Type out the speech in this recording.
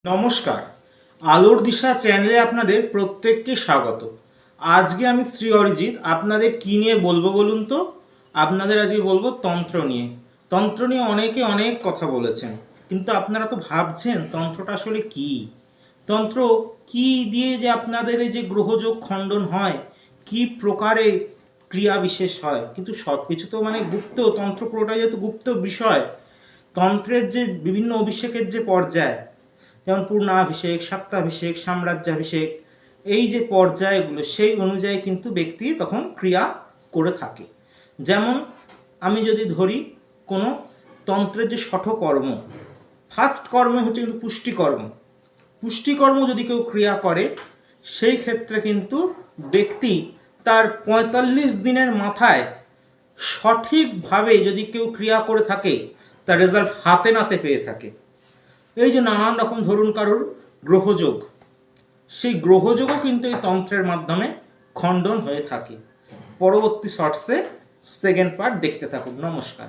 নমস্কার, আলোর দিশা চ্যানেলে আপনাদের প্রত্যেককে স্বাগত। আজকে আমি শ্রী অরিজিৎ আপনাদের কী নিয়ে বলবো বলুন তো? আপনাদের আজকে বলবো তন্ত্র নিয়ে। তন্ত্র নিয়ে অনেকে অনেক কথা বলেছেন, কিন্তু আপনারা তো ভাবছেন তন্ত্রটা আসলে কী? তন্ত্র কী দিয়ে যে আপনাদের এই যে গ্রহযোগ খণ্ডন হয়, কী প্রকারে ক্রিয়া বিশেষ হয়, কিন্তু সব কিছু তো গুপ্ত। তন্ত্র পুরোটাই যেহেতু গুপ্ত বিষয়, তন্ত্রের যে বিভিন্ন অভিষেকের যে পর্যায়, যেমন পূর্ণাভিষেক, সপ্তাভিষেক, সাম্রাজ্যাভিষেক, এই যে পর্যায়গুলো সেই অনুযায়ী কিন্তু ব্যক্তি তখন ক্রিয়া করে থাকে। যেমন আমি যদি ধরি কোনো তন্ত্রের যে শঠকর্ম, ফার্স্ট কর্ম হচ্ছে কিন্তু পুষ্টিকর্ম। পুষ্টিকর্ম যদি কেউ ক্রিয়া করে, সেই ক্ষেত্রে কিন্তু ব্যক্তি তার ৪৫ দিনের মাথায় সঠিকভাবে যদি কেউ ক্রিয়া করে থাকে, তার রেজাল্ট হাতে নাতে পেয়ে থাকে। এই যে নানান রকম ধরুন কারোর গ্রহযোগ, সেই গ্রহযোগও কিন্তু এই তন্ত্রের মাধ্যমে খণ্ডন হয়ে থাকে। পরবর্তী শর্টসে সেকেন্ড পার্ট দেখতে থাকুন। নমস্কার।